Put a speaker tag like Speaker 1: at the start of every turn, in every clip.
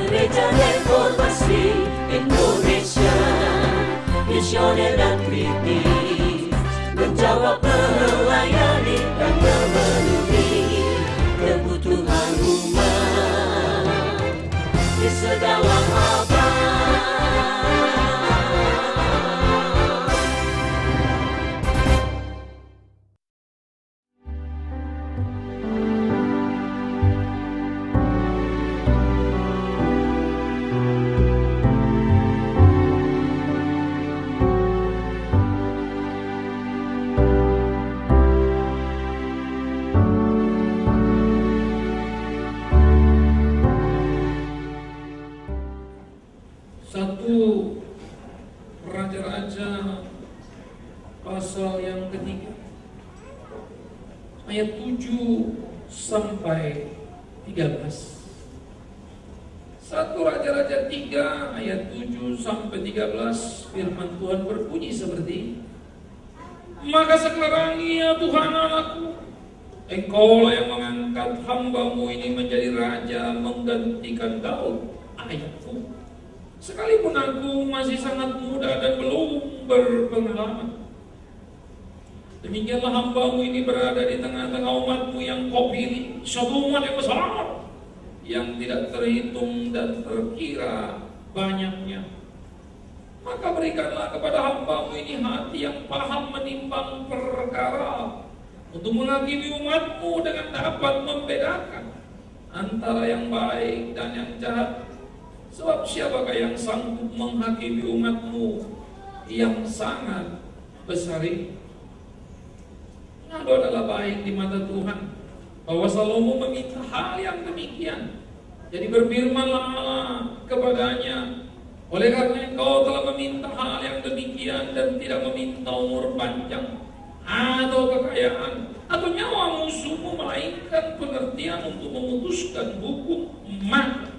Speaker 1: Gereja Reformasi Indonesia, misioner dan kritis, menjawab, melayani dan memenuhi kebutuhan umat di segala abad.
Speaker 2: Raja-Raja pasal yang ketiga ayat 7 sampai 13. 1 Raja-Raja 3 ayat 7 sampai 13, firman Tuhan berbunyi seperti ini. Maka sekarang ya Tuhan Allahku, Engkau yang mengangkat hamba-Mu ini menjadi raja menggantikan Daud ayahku. Sekalipun aku masih sangat muda dan belum berpengalaman, demikianlah hamba-Mu ini berada di tengah-tengah umat-Mu yang Kau pilih, suatu umat yang besar, yang tidak terhitung dan terkira banyaknya. Maka berikanlah kepada hamba-Mu ini hati yang paham menimbang perkara, untuk menghakimi umat-Mu dengan dapat membedakan antara yang baik dan yang jahat. Sebab siapakah yang sanggup menghakimi umat-Mu yang sangat besar ini? Itu adalah baik di mata Tuhan bahwa Salomo meminta hal yang demikian. Jadi berfirmanlah Allah kepadanya, oleh karena engkau telah meminta hal yang demikian dan tidak meminta umur panjang atau kekayaan atau nyawa musuhmu, melainkan pengertian untuk memutuskan hukum, maka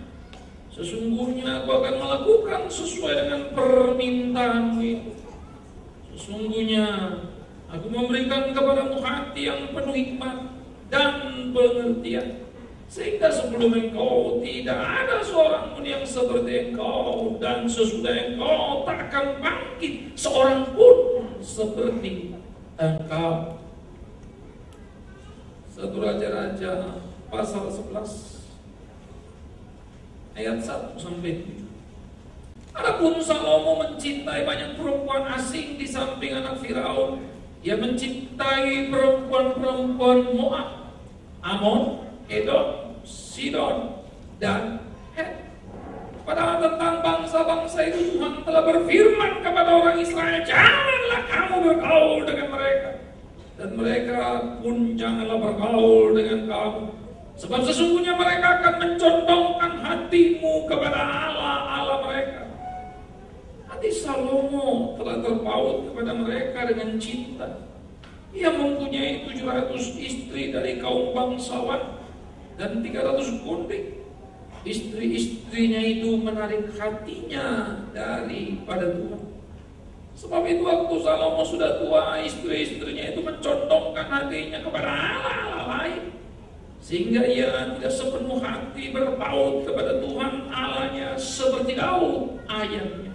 Speaker 2: sesungguhnya aku akan melakukan sesuai dengan permintaanmu itu. Sesungguhnya aku memberikan kepadamu hati yang penuh hikmat dan pengertian, sehingga sebelum engkau tidak ada seorang pun yang seperti engkau, dan sesudah engkau tak akan bangkit seorang pun seperti engkau. 1 Raja-Raja pasal 11 ayat 1 sampai 7. Adapun Salomo mencintai banyak perempuan asing di samping anak Firaun. Dia mencintai perempuan-perempuan Moab, Amon, Edom, Sidon, dan Het. Padahal tentang bangsa-bangsa itu Tuhan telah berfirman kepada orang Israel, janganlah kamu bergaul dengan mereka, dan mereka pun janganlah bergaul dengan kamu. Sebab sesungguhnya mereka akan mencondongkan hatimu kepada Allah mereka. Hati Salomo telah terpaut kepada mereka dengan cinta. Ia mempunyai 700 istri dari kaum bangsawan dan 300 gundik. Istri-istrinya itu menarik hatinya daripada Tuhan. Sebab itu waktu Salomo sudah tua, istri-istrinya itu mencondongkan hatinya kepada Allah lain, sehingga ia tidak sepenuh hati berpaut kepada Tuhan Allahnya seperti Daud ayahnya.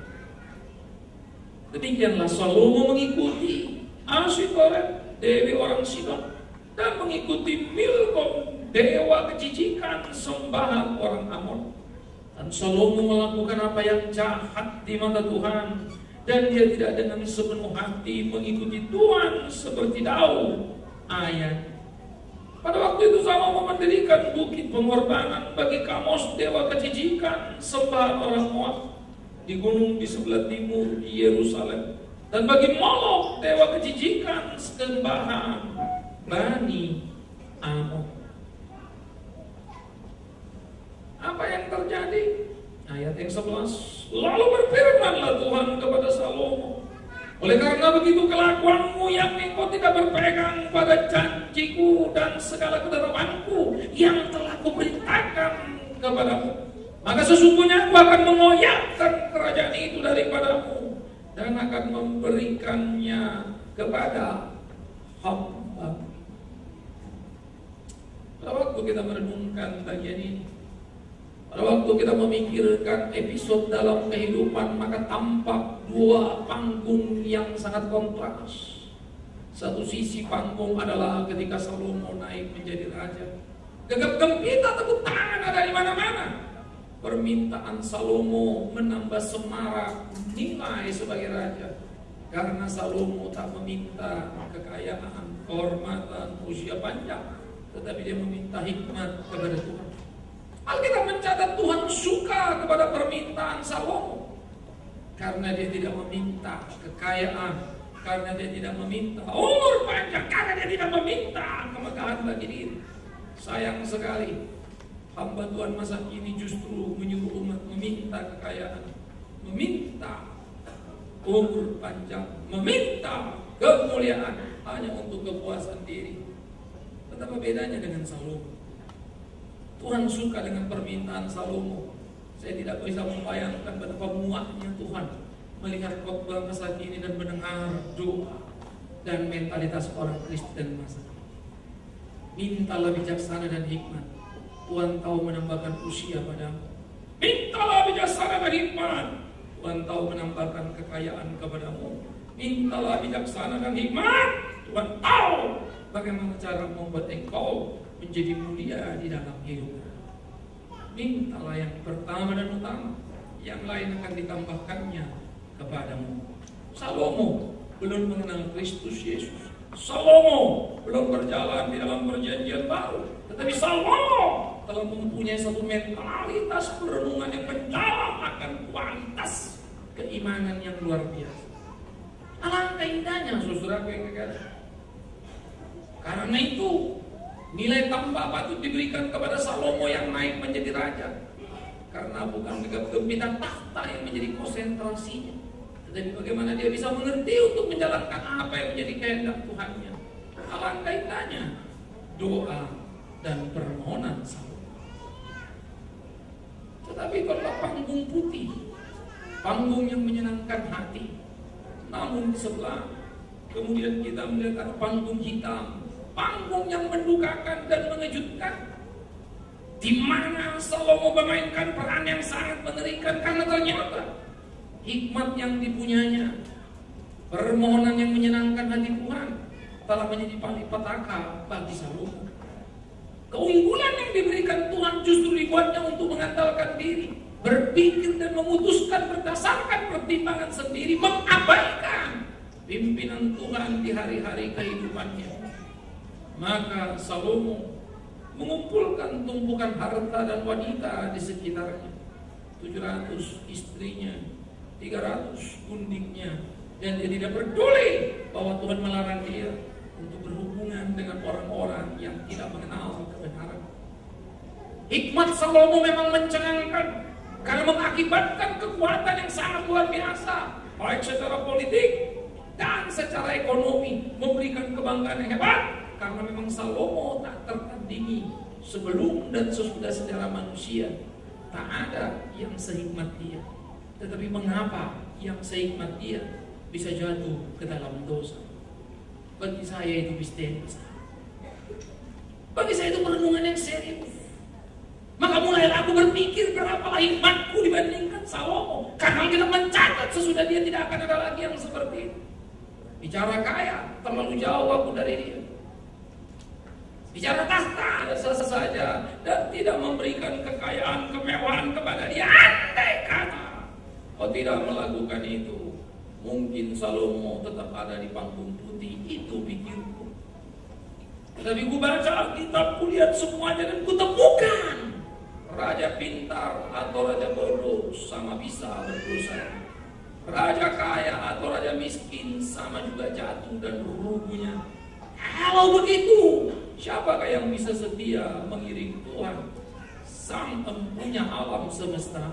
Speaker 2: Demikianlah Salomo mengikuti Asitoret, dewi orang Sidon, dan mengikuti Milkom, dewa kejijikan sembahan orang Amon. Dan Salomo melakukan apa yang jahat di mata Tuhan, dan dia tidak dengan sepenuh hati mengikuti Tuhan seperti Daud ayahnya. Pada waktu itu Salomo mendirikan bukit pengorbanan bagi Kamos, dewa kejijikan sembahan orang Moab, di gunung di sebelah timur Yerusalem, dan bagi Molok, dewa kejijikan sembahan Bani Amon. Apa yang terjadi? Ayat yang 11. Lalu berfirmanlah Tuhan kepada Salomo, oleh karena begitu kelakuanmu yang engkau tidak berpegang pada janjiku dan segala ketetapanku yang telah kuperintahkan kepadamu, maka sesungguhnya aku akan mengoyakkan kerajaan itu daripadamu dan akan memberikannya kepada hamba. Pada waktu kita merenungkan bagian ini, Pada waktu kita memikirkan episode dalam kehidupan, maka tampak dua panggung yang sangat kontras. Satu sisi panggung adalah ketika Salomo naik menjadi raja. Gegap gempita, tepuk tangan ada di mana-mana. Permintaan Salomo menambah semarak nilai sebagai raja. Karena Salomo tak meminta kekayaan, kehormatan, usia panjang, tetapi dia meminta hikmat kepada Tuhan. Alkitab mencatat Tuhan suka kepada permintaan Salomo. Karena dia tidak meminta kekayaan, karena dia tidak meminta umur panjang, karena dia tidak meminta kemegahan bagi diri. Sayang sekali, hamba Tuhan masa kini justru menyuruh umat meminta kekayaan, meminta umur panjang, meminta kemuliaan hanya untuk kepuasan diri. Betapa bedanya dengan Salomo. Tuhan suka dengan permintaan Salomo. Saya tidak bisa membayangkan betapa muaknya Tuhan melihat khotbah masa kini dan mendengar doa dan mentalitas orang Kristen masa kini. Mintalah bijaksana dan hikmat, Tuhan tahu menambahkan usia padamu. Mintalah bijaksana dan hikmat, Tuhan tahu menambahkan kekayaan kepadamu. Mintalah bijaksana dan hikmat, Tuhan tahu bagaimana cara membuat engkau menjadi mulia di dalam hidup. Mintalah yang pertama dan utama, yang lain akan ditambahkannya kepadamu. Salomo belum mengenal Kristus Yesus. Salomo belum berjalan di dalam perjanjian baru. Tetapi Salomo telah mempunyai satu mentalitas perenungan yang mendalam akan kualitas keimanan yang luar biasa. Alangkah indahnya saudaraku yang kekasih. Karena itu nilai tambah patut diberikan kepada Salomo yang naik menjadi raja. Karena bukan gegap gempita tahta yang menjadi konsentrasinya, tetapi bagaimana dia bisa mengerti untuk menjalankan apa yang menjadi kehendak Tuhannya. Alangkah indahnya doa dan permohonan Salomo. Tetapi kalau panggung putih, panggung yang menyenangkan hati, namun di sebelah kemudian kita melihat ada panggung hitam, panggung yang mendukakan dan mengejutkan, di mana Salomo memainkan peran yang sangat mengerikan. Karena ternyata hikmat yang dipunyanya, permohonan yang menyenangkan hati Tuhan telah menjadi petaka bagi Salomo. Keunggulan yang diberikan Tuhan justru dibuatnya untuk mengandalkan diri, berpikir dan memutuskan berdasarkan pertimbangan sendiri, mengabaikan pimpinan Tuhan di hari-hari kehidupannya. Maka Salomo mengumpulkan tumpukan harta dan wanita di sekitarnya, 700 istrinya, 300 gundiknya, dan dia tidak peduli bahwa Tuhan melarang dia untuk berhubungan dengan orang-orang yang tidak mengenal kebenaran. Hikmat Salomo memang mencengangkan karena mengakibatkan kekuatan yang sangat luar biasa, baik secara politik dan secara ekonomi, memberikan kebanggaan yang hebat. Karena memang Salomo tak tertandingi sebelum dan sesudah sejarah manusia. Tak ada yang sehikmat dia. Tetapi mengapa yang sehikmat dia bisa jatuh ke dalam dosa? Bagi saya itu misteri. Bagi saya itu perenungan yang serius. Maka mulailah aku berpikir berapalah hikmatku dibandingkan Salomo. Karena kita mencatat sesudah dia tidak akan ada lagi yang seperti itu. Bicara kaya, terlalu jauh aku dari dia. Bicara tahta, selesai saja, dan tidak memberikan kekayaan, kemewahan kepada dia. Andai kata kau tidak melakukan itu, mungkin Salomo tetap ada di panggung putih. Itu pikirku. Tetapi ku baca Alkitab, ku lihat semuanya dan ku temukan raja pintar atau raja bodoh sama bisa berdosa. Raja kaya atau raja miskin sama juga jatuh dan ruginya. Kalau begitu, siapakah yang bisa setia mengiring Tuhan, Sang Empunya alam semesta?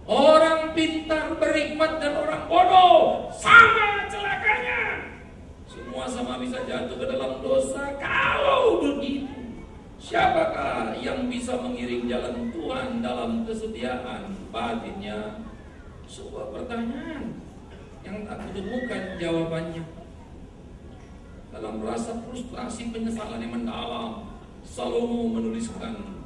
Speaker 2: Orang pintar berhikmat dan orang bodoh sama celakanya. Semua sama bisa jatuh ke dalam dosa. Kalau begitu, siapakah yang bisa mengiring jalan Tuhan dalam kesetiaan batinnya? Sebuah pertanyaan yang tak kutemukan jawabannya. Dalam rasa frustrasi penyesalan yang mendalam, Salomo menuliskan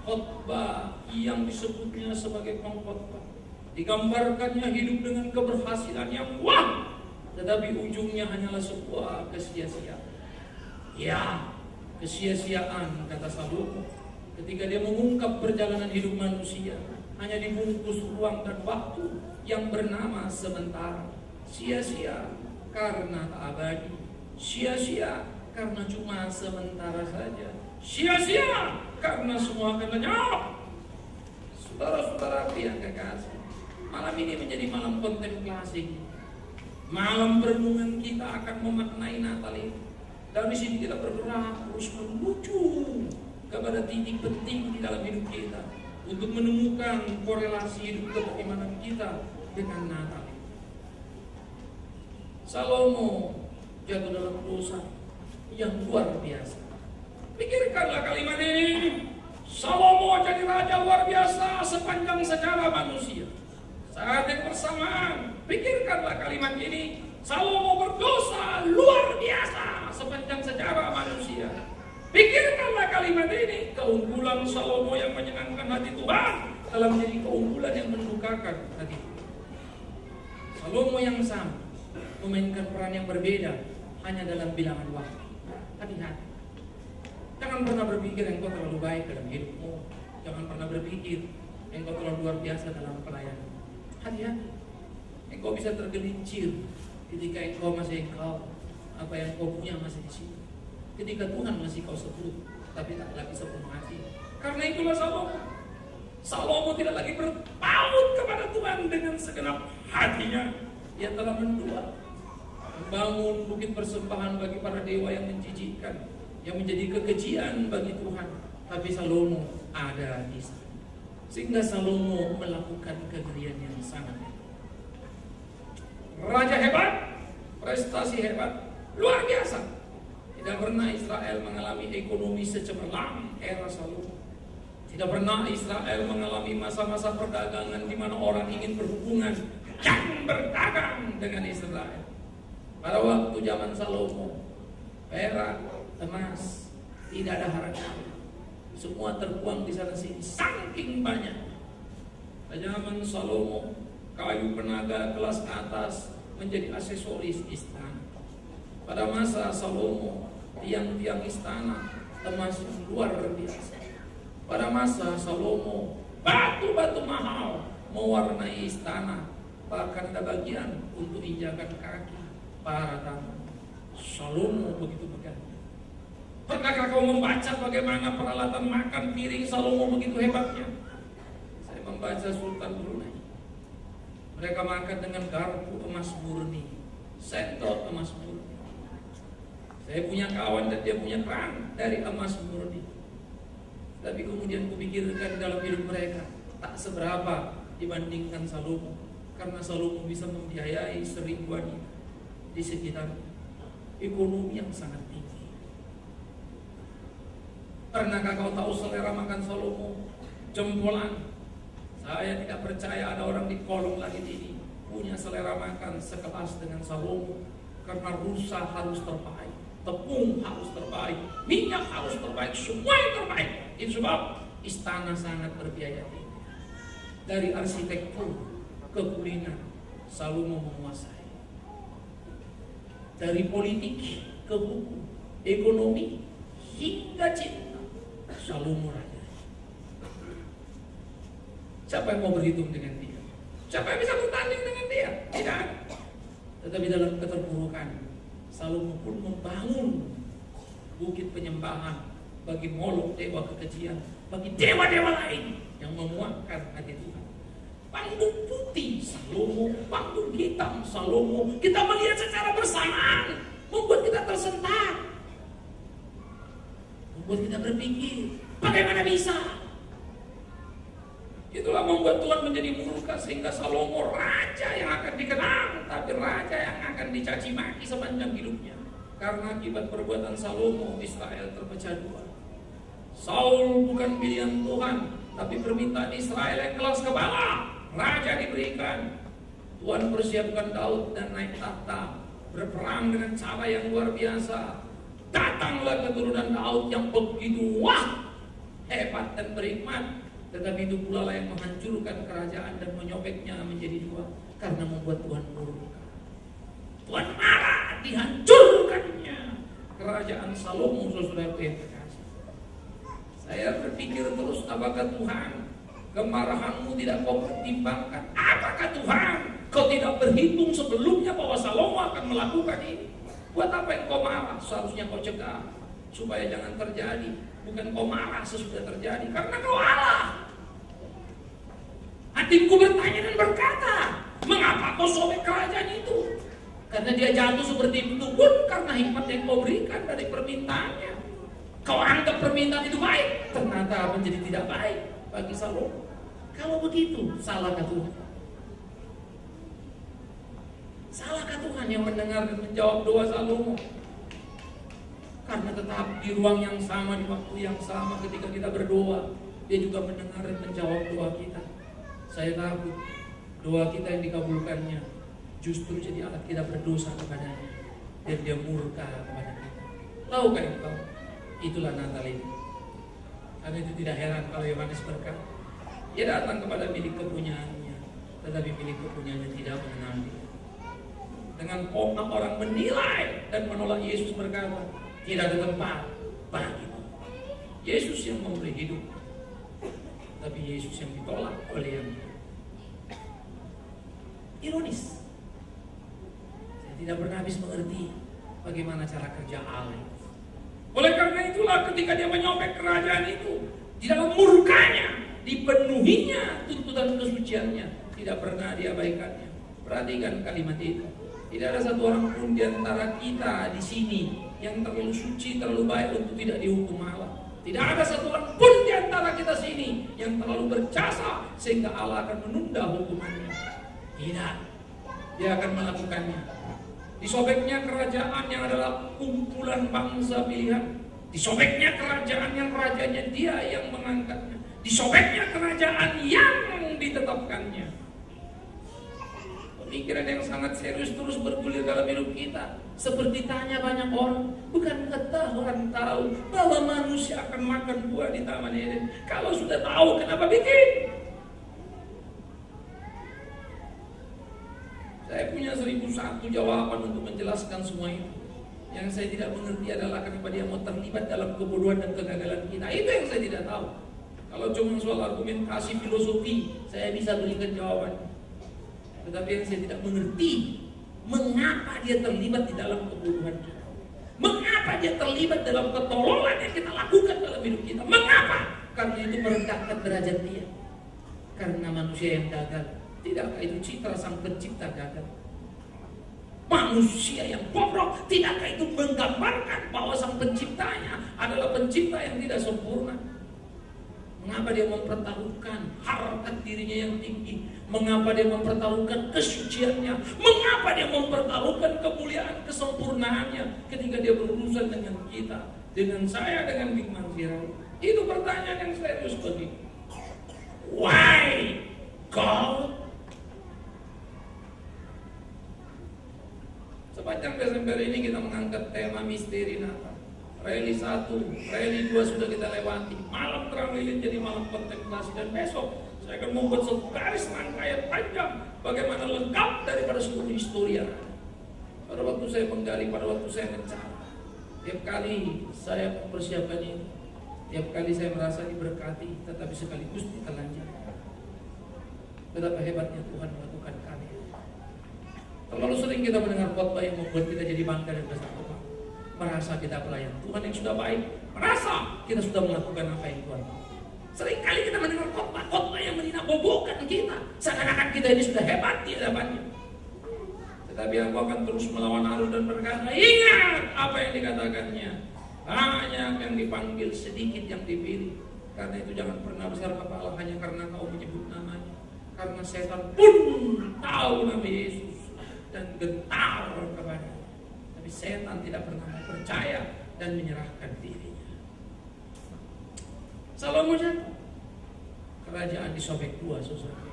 Speaker 2: khotbah yang disebutnya sebagai pengkhotbah. Digambarkannya hidup dengan keberhasilan yang wah, tetapi ujungnya hanyalah sebuah kesia-siaan. Ya, kesia-siaan, kata Salomo, ketika dia mengungkap perjalanan hidup manusia, hanya dibungkus ruang dan waktu yang bernama sementara. Sia-sia karena tak abadi, sia-sia karena cuma sementara saja, sia-sia karena semua akan lenyap. Saudara-saudara yang kekasih, malam ini menjadi malam kontemplasi. Malam perenungan kita akan memaknai Natal ini. Dan di sini kita bergerak terus menuju kepada titik penting di dalam hidup kita untuk menemukan korelasi hidup keimanan kita dengan Natal. Salomo jatuh dalam dosa yang luar biasa. Pikirkanlah kalimat ini. Salomo jadi raja luar biasa sepanjang sejarah manusia. Saat yang bersamaan, pikirkanlah kalimat ini. Salomo berdosa luar biasa sepanjang sejarah manusia. Pikirkanlah kalimat ini. Keunggulan Salomo yang menyenangkan hati Tuhan telah menjadi keunggulan yang mendukakan hati Tuhan. Salomo yang sama memainkan peran yang berbeda hanya dalam bilangan waktu. Hati-hati. Jangan pernah berpikir engkau terlalu baik dalam hidupmu. Jangan pernah berpikir engkau terlalu luar biasa dalam pelayanan. Hati-hati. Engkau bisa tergelincir ketika engkau masih engkau. Apa yang kau punya masih di sini. Ketika Tuhan masih kau sebut, tapi tak lagi sepenuh hati. Karena itulah Salomo. Salomo tidak lagi berpaut kepada Tuhan dengan segenap hatinya. Dia telah mendua, membangun bukit persembahan bagi para dewa yang menjijikkan, yang menjadi kekejian bagi Tuhan. Tapi Salomo ada di sana. Sehingga Salomo melakukan kegerian yang sangat hebat. Raja hebat, prestasi hebat, luar biasa. Tidak pernah Israel mengalami ekonomi secemerlang era Salomo. Tidak pernah Israel mengalami masa-masa perdagangan di mana orang ingin berhubungan dan berdagang dengan Israel. Pada waktu zaman Salomo, perak, emas, tidak ada harga. Semua terbuang di sana sini, saking banyak. Pada zaman Salomo, kayu penaga kelas atas menjadi aksesoris istana. Pada masa Salomo, tiang-tiang istana emas yang luar biasa. Pada masa Salomo, batu-batu mahal mewarnai istana. Bahkan ada bagian untuk injakan kaki para tamu. Salomo begitu megah. Pernahkah kau membaca bagaimana peralatan makan piring Salomo begitu hebatnya? Saya membaca Sultan Brunei. Mereka makan dengan garpu emas murni, sendok emas murni. Saya punya kawan dan dia punya keran dari emas murni. Tapi kemudian kupikirkan dalam hidup mereka tak seberapa dibandingkan Salomo. Karena Salomo bisa membiayai 1000 wanita di sekitar ekonomi yang sangat tinggi. Pernahkah kau tahu selera makan Salomo? Jempolan. Saya tidak percaya ada orang di kolong langit ini punya selera makan sekelas dengan Salomo. Karena rusa harus terbaik, tepung harus terbaik, minyak harus terbaik, semua yang terbaik. Itu sebab istana sangat berbiaya tinggi. Dari arsitektur ke kuliner, Salomo menguasai. Dari politik ke hukum, ekonomi hingga cinta, Salomo raja. Siapa yang mau berhitung dengan dia? Siapa yang bisa bertanding dengan dia? Tidak. Tetapi dalam keterpurukan, Salomo pun membangun bukit penyembahan bagi Molok, dewa kekejian, bagi dewa-dewa lain yang memuakkan hati Tuhan. Panggung putih Salomo, panggung hitam Salomo, kita melihat secara bersamaan, membuat kita tersentak, membuat kita berpikir, bagaimana bisa? Itulah membuat Tuhan menjadi murka sehingga Salomo raja yang akan dikenang, tapi raja yang akan dicaci maki sepanjang hidupnya. Karena akibat perbuatan Salomo, Israel terpecah dua. Saul bukan pilihan Tuhan, tapi permintaan Israel yang kelas kepala. Raja diberikan. Tuhan persiapkan Daud dan naik tahta, berperang dengan cara yang luar biasa. Datanglah keturunan Daud yang begitu wah, hebat dan berhikmat, tetapi itu pula lah yang menghancurkan kerajaan dan menyobeknya menjadi dua, karena membuat Tuhan murka. Tuhan marah, dihancurkannya kerajaan Salomo, saudara yang terkasih. Saya berpikir terus, apakah Tuhan kemarahanmu tidak kau pertimbangkan? Apakah Tuhan kau tidak berhitung sebelumnya bahwa Salomo akan melakukan ini? Buat apa yang kau marah? Seharusnya kau cegah supaya jangan terjadi. Bukan kau marah sesudah terjadi, karena kau Allah. Hatiku bertanya dan berkata, mengapa kau sobek kerajaan itu? Karena dia jatuh seperti itu pun karena hikmat yang kau berikan dari permintaannya. Kau anggap permintaan itu baik, ternyata menjadi tidak baik bagi Salomo. Kalau begitu, salahkah Tuhan? Salahkah Tuhan yang mendengar dan menjawab doa Salomo? Karena tetap di ruang yang sama, di waktu yang sama ketika kita berdoa, dia juga mendengar dan menjawab doa kita. Saya takut doa kita yang dikabulkannya justru jadi alat kita berdosa kepadanya, dan dia murka kepada kita. Tahukah engkau? Itulah Natal ini. Karena itu tidak heran kalau Yohanes berkata, dia datang kepada milik kepunyaannya, tetapi milik kepunyaannya tidak mengenal dia. Dengan orang menilai dan menolak Yesus, berkata, tidak ada tempat bagimu. Yesus yang memberi hidup, tapi Yesus yang ditolak oleh yang ironis. Saya tidak pernah habis mengerti bagaimana cara kerja Allah. Oleh karena itulah ketika dia menyobek kerajaan itu, di dalam murkanya dipenuhinya tuntutan kesuciannya, tidak pernah diabaikannya. Perhatikan kalimat itu. Tidak ada satu orang pun di antara kita di sini yang terlalu suci, terlalu baik untuk tidak dihukum Allah. Tidak ada satu orang pun di antara kita sini yang terlalu berjasa sehingga Allah akan menunda hukumannya. Tidak, dia akan melakukannya. Disobeknya kerajaan yang adalah kumpulan bangsa pilihan. Disobeknya kerajaan yang rajanya dia yang mengangkatnya. Disobeknya kerajaan yang ditetapkannya. Pemikiran yang sangat serius terus bergulir dalam hidup kita. Seperti tanya banyak orang, bukankah Tuhan tahu bahwa manusia akan makan buah di Taman Eden? Kalau sudah tahu, kenapa bikin? Saya punya 1001 jawaban untuk menjelaskan semua itu. Yang saya tidak mengerti adalah kenapa dia mau terlibat dalam kebodohan dan kegagalan kita. Itu yang saya tidak tahu. Kalau cuma soal argumentasi filosofi, saya bisa berikan jawaban. Tetapi yang saya tidak mengerti, mengapa dia terlibat di dalam kebodohan kita? Mengapa dia terlibat dalam ketololan yang kita lakukan dalam hidup kita? Mengapa? Karena itu merendahkan derajat dia. Karena manusia yang gagal. Tidakkah itu citra sang pencipta gagal? Manusia yang bobrok, tidakkah itu menggambarkan bahwa sang penciptanya adalah pencipta yang tidak sempurna? Mengapa dia mempertaruhkan harkat dirinya yang tinggi? Mengapa dia mempertaruhkan kesuciannya? Mengapa dia mempertaruhkan kemuliaan kesempurnaannya ketika dia berurusan dengan kita, dengan saya, dengan Bikman Firaun? Itu pertanyaan yang serius bagi. Why God? Sepanjang Desember ini kita mengangkat tema misteri Natal. Rally 1, Rally 2 sudah kita lewati. Malam terang lilin jadi malam kontemplasi. Dan besok saya akan membuat satu garis rangkaian panjang bagaimana lengkap daripada seluruh historia. Pada waktu saya menggali, pada waktu saya mencari, tiap kali saya mempersiapkan ini, tiap kali saya merasa diberkati, tetapi sekaligus ditelanjang. Betapa hebatnya Tuhan melakukan karya. Terlalu sering kita mendengar khotbah yang membuat kita jadi bangga dan bersatu. Merasa kita pelayan Tuhan yang sudah baik, merasa kita sudah melakukan apa yang Tuhan mau. Seringkali kita mendengar khotbah yang meninabobokan kita, seakan-akan kita ini sudah hebat di hadapannya. Tetapi aku akan terus melawan arus dan berkata, ingat apa yang dikatakannya. Banyak yang dipanggil, sedikit yang dipilih. Karena itu jangan pernah besar kepala hanya karena kau menyebut namanya. Karena setan pun tahu nama Yesus dan gentar kepadanya. Tapi setan tidak pernah percaya dan menyerahkan dirinya. Salomo jatuh. Kerajaan disobek dua, saudara.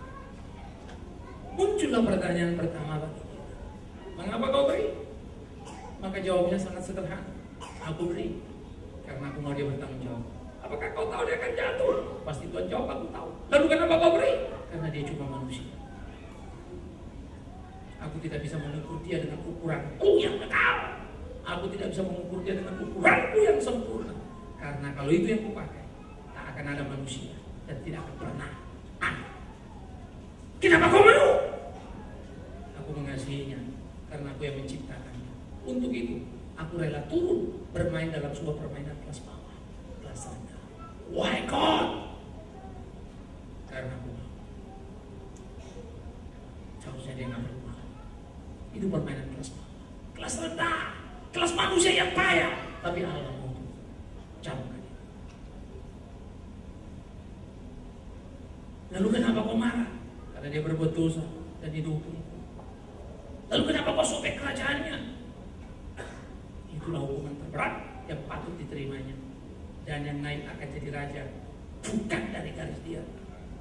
Speaker 2: Muncullah pertanyaan pertama bagi kita. Mengapa kau beri? Maka jawabnya sangat sederhana. Aku beri karena aku mau dia bertanggung jawab. Apakah kau tahu dia akan jatuh? Pasti Tuhan jawab, aku tahu. Lalu kenapa kau beri? Karena dia cuma manusia. Aku tidak bisa mengukur dia dengan ukuranku yang kekal. Aku tidak bisa mengukur dia dengan ukuranku yang sempurna. Karena kalau itu yang kupakai, tak akan ada manusia dan tidak akan pernah ada. Kenapa kau mau? Aku mengasihinya karena aku yang menciptakannya. Untuk itu, aku rela turun bermain dalam sebuah permainan kelas bawah, kelas rendah. Why God? Karena aku mau. Seharusnya dia nggak perlu mau. Itu permainan kelas bawah, kelas rendah, kelas manusia yang payah. Tapi Allah mau camkan itu. Lalu kenapa kau marah? Karena dia berbuat dosa dan dihukum. Lalu kenapa kau sobek kerajaannya? Itulah hukuman terberat yang patut diterimanya. Dan yang naik akan jadi raja bukan dari garis dia,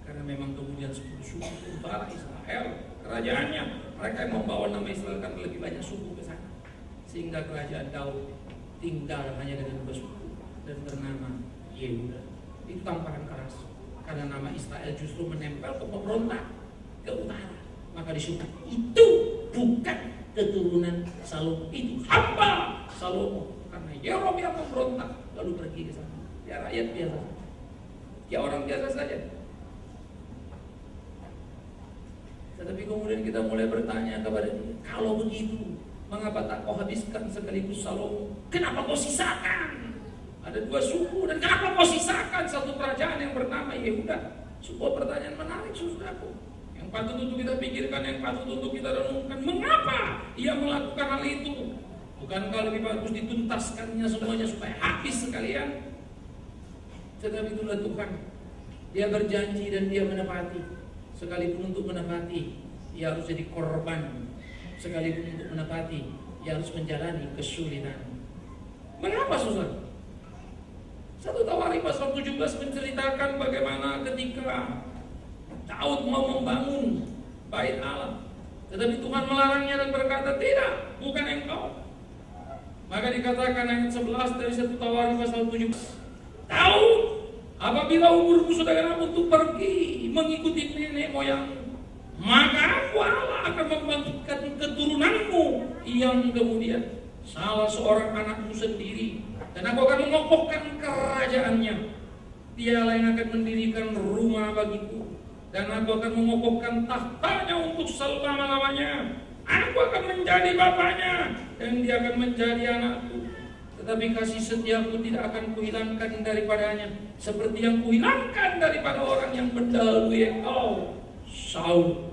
Speaker 2: karena memang kemudian 10 suku utara Israel kerajaannya, mereka yang membawa nama Israel kan lebih banyak suku ke sana, sehingga kerajaan Daud tinggal hanya dengan 2 suku dan bernama Yehuda. Itu tamparan keras karena nama Israel justru menempel ke pemberontak ke utara, maka disebut itu bukan keturunan Salomo, itu hamba Salomo, karena Yerobeam memberontak lalu pergi ke sana. Ya rakyat biasa, ya orang biasa saja. Tetapi kemudian kita mulai bertanya kepada dia, kalau begitu, mengapa tak kau habiskan sekaligus Salomo? Kenapa kau sisakan? Ada 2 suku, dan kenapa kau sisakan satu kerajaan yang bernama Yehuda? Sebuah pertanyaan menarik, saudaraku, yang patut untuk kita pikirkan, yang patut untuk kita renungkan. Mengapa ia melakukan hal itu? Bukankah lebih bagus dituntaskannya semuanya supaya habis sekalian? Tetapi itulah Tuhan, dia berjanji dan dia menepati. Sekalipun untuk menepati, ia harus jadi korban. Sekalipun untuk menepati, ia harus menjalani kesulitan. Mengapa saudara? 1 Tawarikh pasal 17 menceritakan bagaimana ketika Daud mau membangun bait Allah, tetapi Tuhan melarangnya dan berkata, tidak, bukan engkau. Maka dikatakan ayat 11 dari 1 Tawarikh pasal 17, Daud, apabila umurmu sudah genap untuk pergi mengikuti nenek moyangmu, maka aku Allah akan membangkitkan keturunanmu yang kemudian, salah seorang anakmu sendiri, dan aku akan mengokohkan kerajaannya. Dialah yang akan mendirikan rumah bagiku, dan aku akan mengokohkan tahtanya untuk selama-lamanya. Aku akan menjadi bapaknya, dan dia akan menjadi anakku. Tetapi kasih setiaku tidak akan kuhilangkan daripadanya, seperti yang kuhilangkan daripada orang yang mendahului engkau, Saul.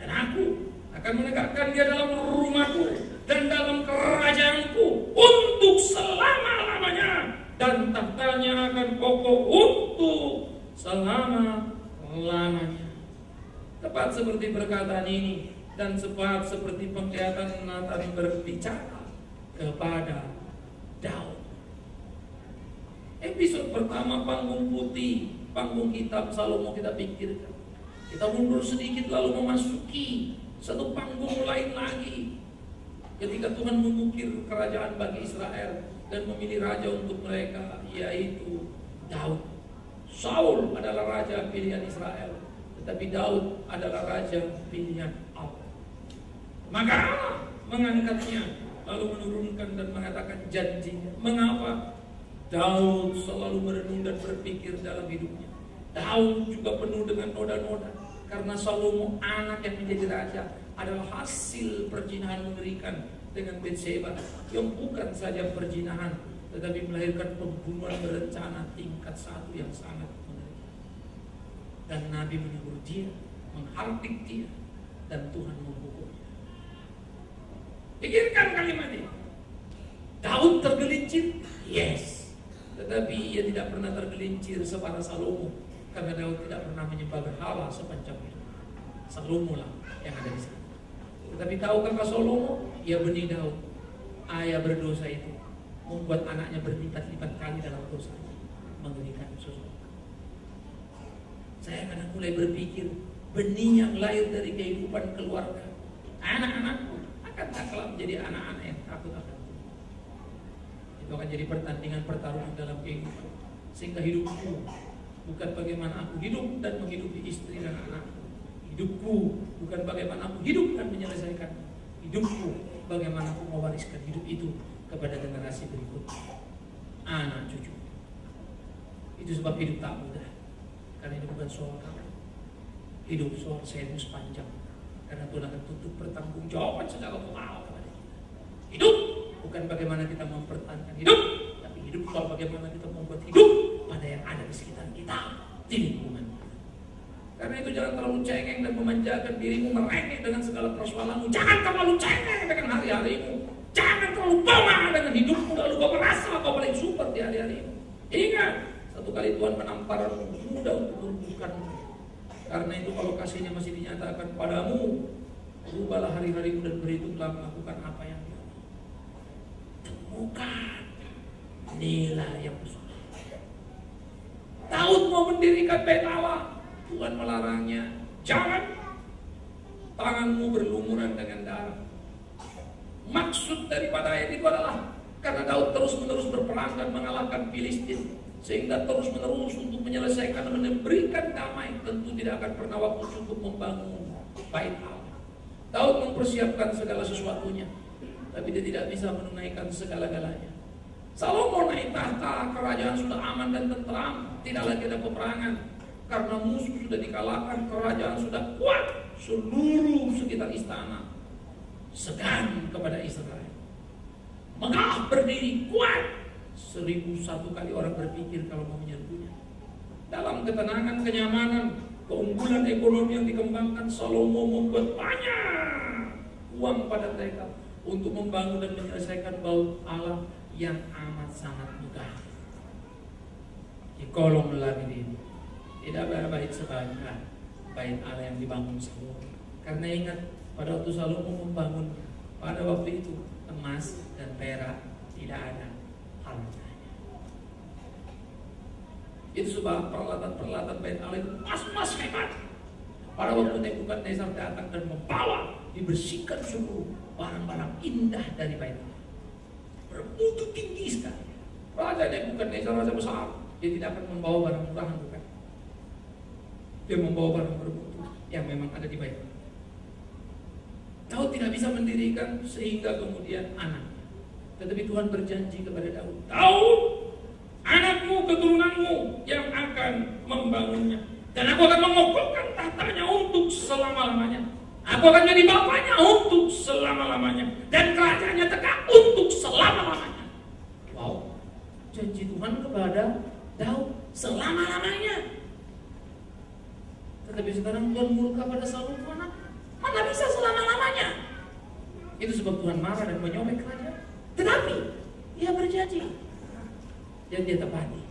Speaker 2: Dan aku akan menegakkan dia dalam rumahku dan dalam kerajaanku untuk selama-lamanya, dan tahtanya akan kokoh untuk selama-lamanya. Tepat seperti perkataan ini, dan tepat seperti penglihatan Nathan berbicara kepada Daud. Episode pertama panggung putih, panggung hitam Salomo kita pikirkan. Kita mundur sedikit lalu memasuki satu panggung lain lagi. Ketika Tuhan mengukir kerajaan bagi Israel dan memilih raja untuk mereka, yaitu Daud. Saul adalah raja pilihan Israel, tetapi Daud adalah raja pilihan Allah. Maka Allah mengangkatnya, lalu menurunkan dan mengatakan janjinya. Mengapa? Daud selalu merenung dan berpikir dalam hidupnya. Daud juga penuh dengan noda-noda, karena Salomo anak yang menjadi raja adalah hasil perzinahan mengerikan dengan Bathsheba, yang bukan saja perzinahan, tetapi melahirkan pembunuhan berencana tingkat 1 yang sangat mengerikan. Dan Nabi menegur dia, menghardik dia, dan Tuhan menghukumnya. Pikirkan kalimat ini. Daud tergelincir? Yes. Tetapi ia tidak pernah tergelincir separah Salomo, karena Daud tidak pernah menyembah berhala sepanjang hidup. Salomo lah yang ada di sana. Tetapi tahukah Salomo? Ia benih Daud, ayah berdosa itu, membuat anaknya berlipat-lipat kali dalam dosa. Mengerikan sesuatu. Saya kadang mulai berpikir, benih yang lahir dari kehidupan keluarga, anak-anakku akan tak kelak menjadi anak-anak yang takut akan Tuhan. Itu akan jadi pertandingan pertarungan dalam kehidupan. Sehingga hidupku bukan bagaimana aku hidup dan menghidupi istri dan anakku. Hidupku bukan bagaimana aku hidup dan menyelesaikan. Hidupku bagaimana aku mewariskan hidup itu kepada generasi berikutnya, anak cucu. Itu sebab hidup tak mudah. Karena itu bukan soal kamu. Hidup soal serius panjang. Karena Tuhan akan tutup pertanggungjawaban secara total kepada kita. Hidup bukan bagaimana kita mempertahankan hidup, tapi hidup soal bagaimana kita membuat hidup pada yang ada di sekitar kita, di lingkungan. Karena itu jangan terlalu cengeng dan memanjakan dirimu, merengek dengan segala persoalanmu. Jangan terlalu cengeng dengan hari-harimu. Jangan terlalu bangga dengan hidupmu, lalu kau merasa kau paling super di hari-harimu. Ingat, satu kali Tuhan menamparmu, mudah untuk merubuhkanmu. Karena itu kalau kasihnya masih dinyatakan padamu, rubahlah hari-harimu dan berhitunglah melakukan apa yang dia mau. Temukan nilai yang besar. Daud mau mendirikan bait Allah, Tuhan melarangnya. Jangan, tanganmu berlumuran dengan darah. Maksud daripada ayat itu adalah karena Daud terus-menerus berperang dan mengalahkan Filistin, sehingga terus-menerus untuk menyelesaikan dan memberikan damai, tentu tidak akan pernah waktu cukup membangun bait Allah. Daud mempersiapkan segala sesuatunya, tapi dia tidak bisa menunaikan segala-galanya. Salomo naik tahta, kerajaan sudah aman dan tentram, tidak lagi ada peperangan. Karena musuh sudah dikalahkan, kerajaan sudah kuat, seluruh sekitar istana segan kepada Israel. Megah berdiri kuat, 1001 kali orang berpikir kalau mau menyerbunya. Dalam ketenangan, kenyamanan, keunggulan ekonomi yang dikembangkan, Salomo membuat banyak uang pada mereka untuk membangun dan menyelesaikan bait Allah yang amat sangat megah. Di kolom langit ini tidak ada bait sebanyak bait Allah yang dibangun Salomo. Karena ingat, pada waktu Salomo membangunnya, pada waktu itu emas dan perak tidak ada harganya. Itu sebab peralatan-peralatan bait Allah itu mas hebat. Pada waktu Nebukadnezar datang dan membawa, dibersihkan seluruh barang-barang indah dari bait Allah. Bermutu tinggi sekali. Raja Nebukadnezar, raja besar, dia tidak akan membawa barang murahan, bukan. Dia membawa barang bermutu yang memang ada di bait Allah. Daud tidak bisa mendirikan sehingga kemudian anaknya. Tetapi Tuhan berjanji kepada Daud, Daud, anakmu, keturunanmu yang akan membangunnya. Dan aku akan mengokohkan tahtanya untuk selama-lamanya. Aku akan jadi bapaknya untuk selama-lamanya. Dan kerajaannya tegak untuk selama-lamanya. Wow, janji Tuhan kepada Daud selama-lamanya. Tetapi sekarang Tuhan murka pada Salomo, mana bisa selama-lamanya. Itu sebab Tuhan marah dan menyobek kerajaan. Tetapi dia berjanji dan dia tepati.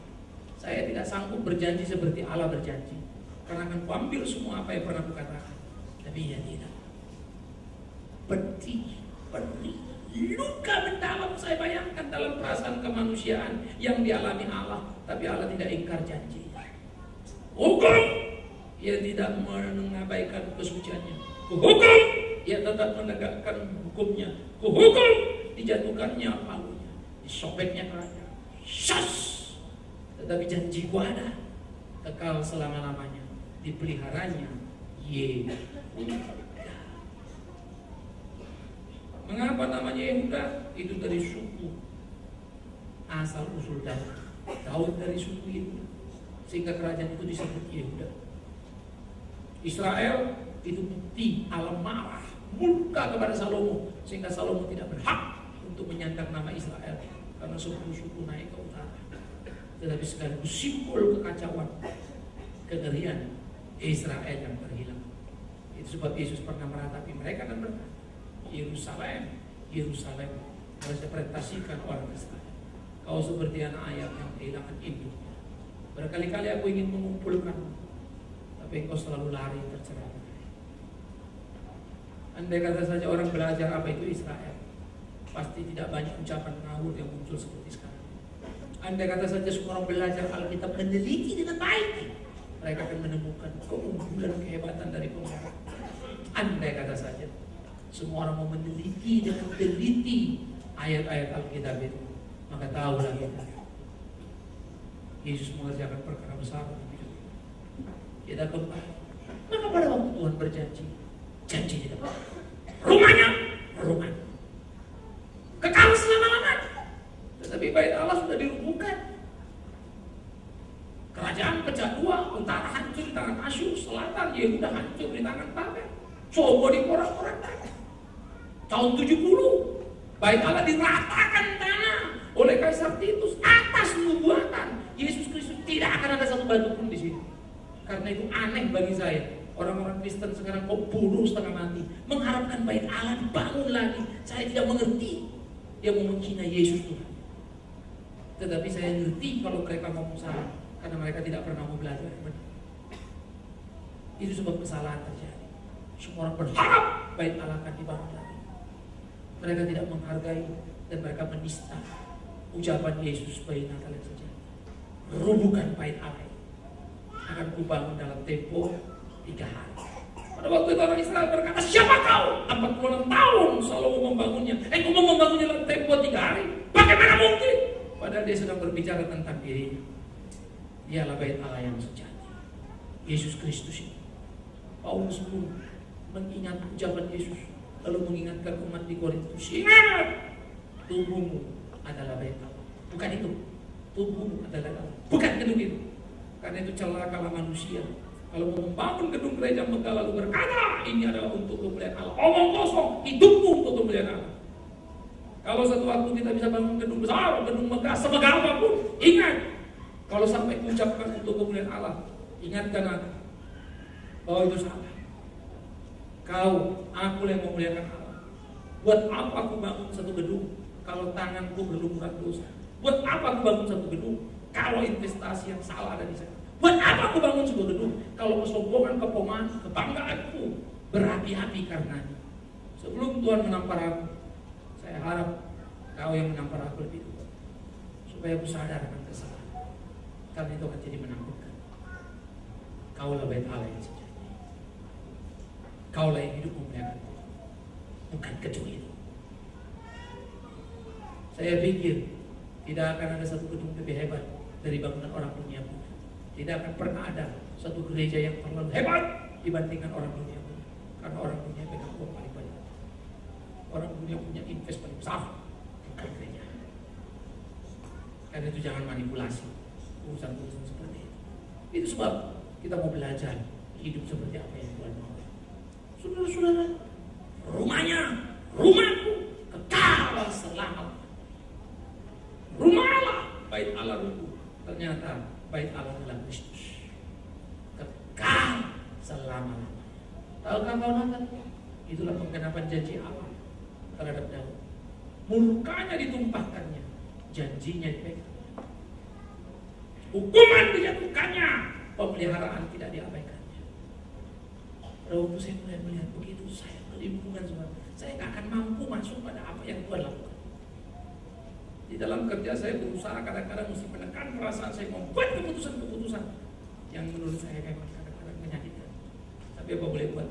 Speaker 2: Saya tidak sanggup berjanji seperti Allah berjanji, karena akan kuambil semua apa yang pernah kukatakan. Tapi ia tidak. Pedih, luka mendalam saya bayangkan dalam perasaan kemanusiaan yang dialami Allah. Tapi Allah tidak ingkar janji. Hukum, ia tidak mengabaikan kesuciannya. Kuhukum, ia tetap menegakkan hukumnya. Kuhukum, dijatuhkannya palunya, disobeknya kerajaan. Syas. Tetapi janjiku ada, kekal selama-lamanya, dipeliharanya Yehuda. Mengapa namanya Yehuda? Itu dari suku asal usul Daud. Daud dari suku Yehuda, sehingga kerajaan itu disebut Yehuda. Israel itu bukti Allah marah, murka kepada Salomo, sehingga Salomo tidak berhak untuk menyandang nama Israel karena suku-suku naik ke utara. Tetapi sekaligus simbol kekacauan, kengerian Israel yang terhilang. Itu sebab Yesus pernah meratapi mereka dan berkata, Yerusalem, Yerusalem, merepresentasikan orang Israel. Kau seperti anak ayam yang kehilangan induknya. Berkali-kali aku ingin mengumpulkanmu, tapi engkau selalu lari tercerai. Andai kata saja orang belajar apa itu Israel, pasti tidak banyak ucapan ngawur yang muncul seperti sekarang. Andai kata saja semua orang belajar Alkitab meneliti dengan baik, mereka akan menemukan keunggulan, kehebatan dari pengarang. Andai kata saja semua orang mau meneliti dengan teliti ayat-ayat Alkitab itu, maka tahulah kita Yesus mengerjakan perkara besar. Dia datang. Maka pada waktu Tuhan berjanji, janji di depan. Rumahnya, rumah. Kekal selama-lamanya. Tetapi bait Allah sudah dirubuhkan. Kerajaan pecah dua, utara hancur di tangan Asyur, selatan Yehuda hancur di tangan Babel. Coba diporak-porandakan. Tahun 70, bait Allah diratakan tanah oleh Kaisar Titus atas nubuatan Yesus Kristus. Tidak akan ada satu batu pun di sini. Karena itu aneh bagi saya. Orang-orang Kristen sekarang kok bunuh setengah mati, mengharapkan bait Allah dibangun lagi. Saya tidak mengerti. Dia mau menghina Yesus Tuhan. Tetapi saya ngerti kalau mereka ngomong salah, karena mereka tidak pernah mau belajar. Itu sebab kesalahan terjadi. Semua orang berharap bait Allah akan dibangun lagi. Mereka tidak menghargai dan mereka menista ucapan Yesus bayi Natal yang sejati. Rubuhkan bait Allah akan kubangun dalam tempo 3 hari. Pada waktu itu orang Israel berkata, siapa kau? 46 tahun selalu membangunnya. Kau mau membangunnya dalam tempo 3 hari? Bagaimana mungkin? Padahal dia sedang berbicara tentang dirinya. Dialah bait Allah yang sejati, Yesus Kristus ini. Paulus pun mengingat ucapan Yesus, lalu mengingatkan umat di Korintus, ingat, tubuhmu adalah bait Allah. Bukan itu, tubuhmu adalah Allah. Bukan gedung itu. Karena itu celakalah manusia kalau mau membangun gedung gereja megah lalu berkata ini adalah untuk kemuliaan Allah. Omong kosong, hidupmu untuk kemuliaan Allah. Kalau satu waktu kita bisa bangun gedung besar, gedung megah, semegah apapun, ingat, kalau sampai ucapkan untuk kemuliaan Allah, ingatkan aku bahwa itu salah. Aku yang memuliakan Allah. Buat apa aku bangun satu gedung kalau tanganku berlumuran dosa? Buat apa aku bangun satu gedung kalau investasi yang salah ada di sana? Buat apa aku bangun sebuah gedung kalau kesombongan, kepomaan, kebanggaanku berapi-api karenanya? Sebelum Tuhan menampar aku, saya harap kau yang menampar aku lebih dulu, supaya aku sadar akan kesalahan. Karena itu akan jadi menakutkan. Kaulah bait Allah yang sejati. Kaulah yang hidup memuliakan Tuhan, bukan gedung itu. Saya pikir tidak akan ada satu gedung lebih hebat dari bangunan orang dunia pun. Tidak akan pernah ada satu gereja yang terlalu hebat dibandingkan orang dunia pun. Karena orang dunia pegang uang paling banyak. Orang dunia punya invest paling besar, bukan gereja. Karena itu jangan manipulasi urusan-urusan seperti itu. Itu sebab kita mau belajar hidup seperti apa yang Tuhan mau. Saudara-saudara, rumahku kekal selama. Rumah Allah, bait Allah rubuh. Ternyata bait Allah adalah Kristus, kekal selama-lamanya. Tahukah kau nonton? Itulah penggenapan janji Allah terhadap Daud. Murkanya ditumpahkannya, janjinya dipegang. Hukuman dijatuhkannya, pemeliharaan tidak diabaikannya. Pada waktu saya mulai melihat begitu, saya kelimpungan semua. Saya gak akan mampu masuk pada apa yang Tuhan lakukan. Di dalam kerja saya berusaha kadang-kadang mesti menekan perasaan saya, membuat keputusan-keputusan yang menurut saya memang kadang-kadang menyakitkan. Tapi apa boleh buat?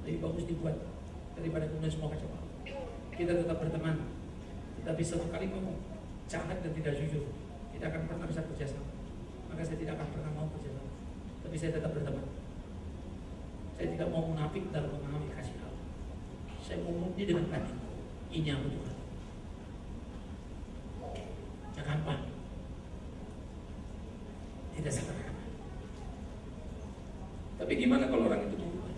Speaker 2: Lebih bagus dibuat daripada kemudian semua kacau. Kita tetap berteman, tetapi satu kali ngomong jahat dan tidak jujur, tidak akan pernah bisa kerjasama. Maka saya tidak akan pernah mau kerjasama. Tapi saya tetap berteman. Saya tidak mau munafik dalam memahami kasih Allah. Saya mau murni dengan hati. Ini aku Tuhan. Gampang, tidak sederhana. Tapi gimana kalau orang itu berubah?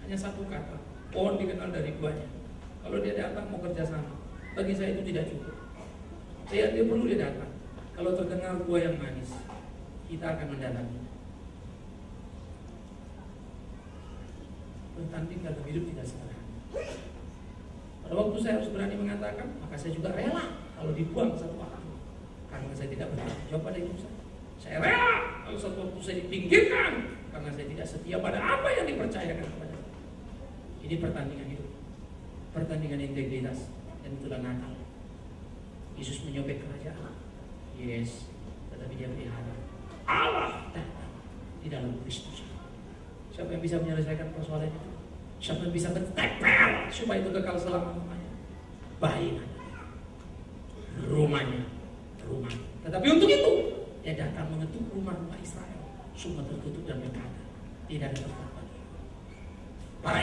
Speaker 2: Hanya satu kata, pohon dikenal dari buahnya. Kalau dia datang mau kerjasama, bagi saya itu tidak cukup. Dia perlu dia datang. Kalau terdengar buah yang manis, kita akan mendatangi. Bertanding dalam hidup tidak sederhana. Pada waktu saya harus berani mengatakan, maka saya juga rela kalau dibuang satu waktu. Karena saya tidak bertanggung jawab pada hidup saya. Saya rela kalau suatu waktu saya dipinggirkan karena saya tidak setia pada apa yang dipercayakan kepada saya. Ini pertandingan hidup, pertandingan integritas, dan itulah Natal. Yesus menyobek kerajaan, yes, tetapi dia pelihara Allah datang di dalam Kristus. Siapa yang bisa menyelesaikan persoalan itu? Siapa yang bisa mentempel supaya itu kekal selama-lamanya? Baik, rumah. Tetapi untuk itu Dia datang mengetuk rumah-rumah Israel, semua tertutup dan berkata, tidak ada tempat bagi. Para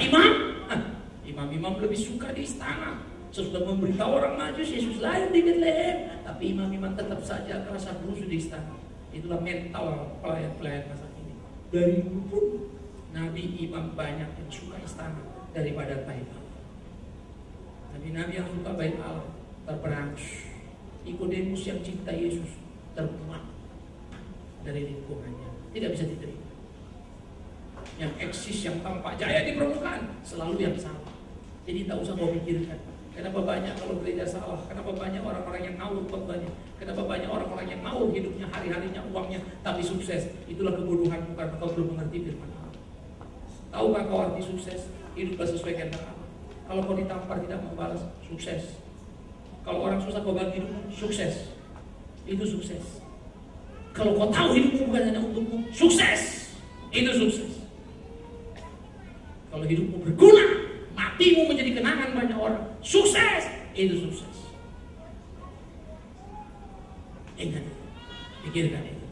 Speaker 2: imam lebih suka di istana. Sesudah memberitahu orang Majus Yesus lahir di Bethlehem, tapi imam-imam tetap saja kerasa berusuh di istana. Itulah mental pelayan-pelayan masa kini. Dari dulu pun nabi imam banyak yang suka istana daripada bait Allah. Nabi-nabi yang suka bait Allah terperangus. Nikodemus yang cinta Yesus terbuang dari lingkungannya, tidak bisa diterima. Yang eksis, yang tampak jaya di permukaan selalu yang salah. Jadi tak usah kau pikirkan. Kenapa banyak kalau gereja salah? Kenapa banyak orang-orang yang ngawur khotbahnya? Kenapa banyak orang-orang yang ngawur hidupnya, hari-harinya, uangnya, tapi sukses? Itulah kebodohanmu karena kau belum mengerti firman Allah. Tahukah kau arti sukses? Hiduplah sesuai kehendak Allah. Kalau kau ditampar tidak membalas, sukses. Kalau orang susah kau bagi hidupmu, sukses. Itu sukses. Kalau kau tahu hidupmu bukan hanya untukmu, sukses. Itu sukses. Kalau hidupmu berguna, matimu menjadi kenangan banyak orang, sukses. Itu sukses. Ingat, pikirkan itu.